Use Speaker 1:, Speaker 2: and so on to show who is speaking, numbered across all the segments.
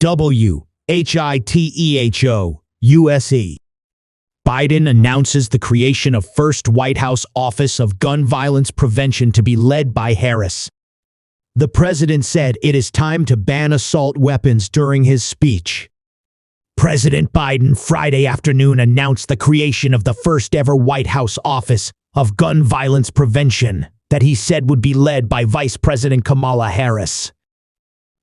Speaker 1: WHITEHO-USE. Biden announces the creation of first White House Office of Gun Violence Prevention to be led by Harris. The president said it is time to ban assault weapons during his speech. President Biden Friday afternoon announced the creation of the first-ever White House Office of Gun Violence Prevention that he said would be led by Vice President Kamala Harris.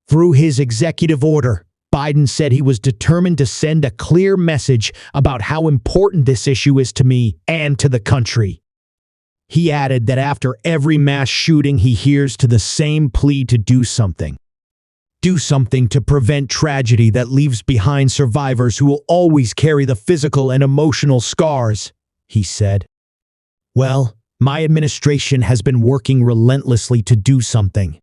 Speaker 1: Through his executive order, Biden said he was determined to send a clear message about how important this issue is to me and to the country. He added that after every mass shooting, he hears to the same plea to do something. Do something to prevent tragedy that leaves behind survivors who will always carry the physical and emotional scars, he said. Well, my administration has been working relentlessly to do something.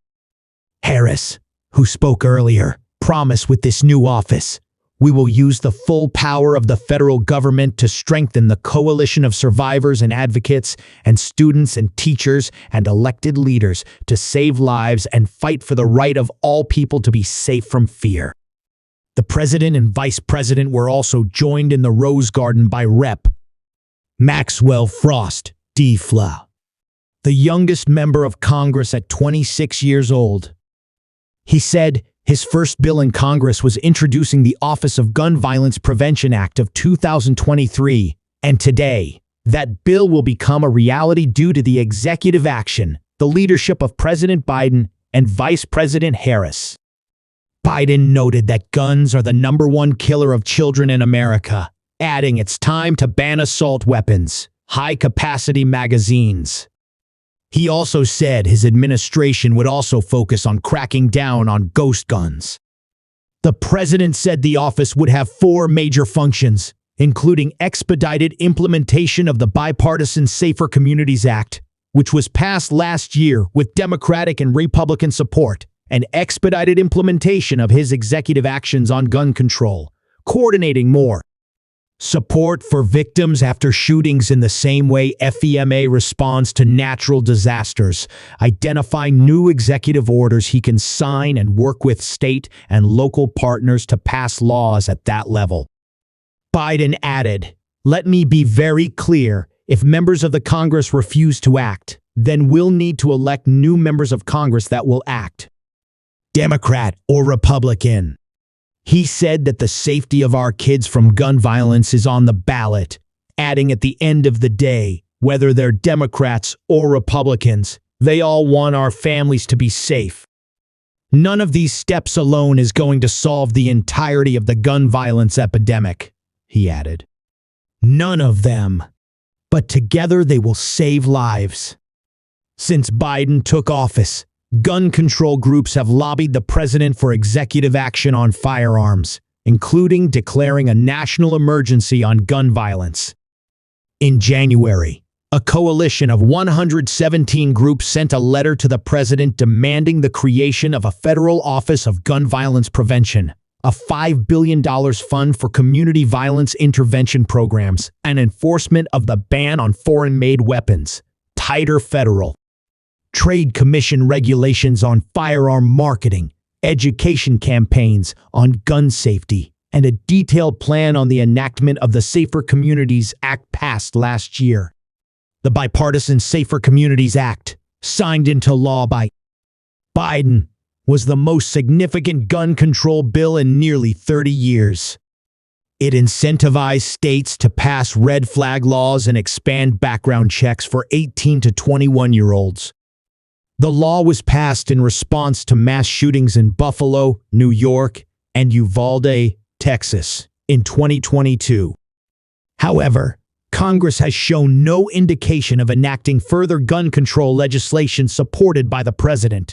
Speaker 1: Harris, who spoke earlier, promised with this new office, we will use the full power of the federal government to strengthen the coalition of survivors and advocates and students and teachers and elected leaders to save lives and fight for the right of all people to be safe from fear. The president and vice president were also joined in the Rose Garden by Rep. Maxwell Frost, D.Fla., the youngest member of Congress at 26 years old. He said his first bill in Congress was introducing the Office of Gun Violence Prevention Act of 2023, and today, that bill will become a reality due to the executive action, the leadership of President Biden and Vice President Harris. Biden noted that guns are the #1 killer of children in America, adding it's time to ban assault weapons, high-capacity magazines. He also said his administration would also focus on cracking down on ghost guns. The president said the office would have 4 major functions, including expedited implementation of the bipartisan Safer Communities Act, which was passed last year with Democratic and Republican support, and expedited implementation of his executive actions on gun control, coordinating more support for victims after shootings in the same way FEMA responds to natural disasters, identify new executive orders he can sign and work with state and local partners to pass laws at that level. Biden added, "Let me be very clear, if members of the Congress refuse to act, then we'll need to elect new members of Congress that will act, Democrat or Republican." He said that the safety of our kids from gun violence is on the ballot, adding at the end of the day, whether they're Democrats or Republicans, they all want our families to be safe. None of these steps alone is going to solve the entirety of the gun violence epidemic, he added. None of them. But together they will save lives. Since Biden took office, gun control groups have lobbied the president for executive action on firearms, including declaring a national emergency on gun violence. In January, a coalition of 117 groups sent a letter to the president demanding the creation of a federal Office of Gun Violence Prevention, a $5 billion fund for community violence intervention programs, and enforcement of the ban on foreign-made weapons, tighter federal Trade Commission regulations on firearm marketing, education campaigns on gun safety, and a detailed plan on the enactment of the Safer Communities Act passed last year. The bipartisan Safer Communities Act, signed into law by Biden, was the most significant gun control bill in nearly 30 years. It incentivized states to pass red flag laws and expand background checks for 18 to 21-year-olds. The law was passed in response to mass shootings in Buffalo, New York, and Uvalde, Texas, in 2022. However, Congress has shown no indication of enacting further gun control legislation supported by the president.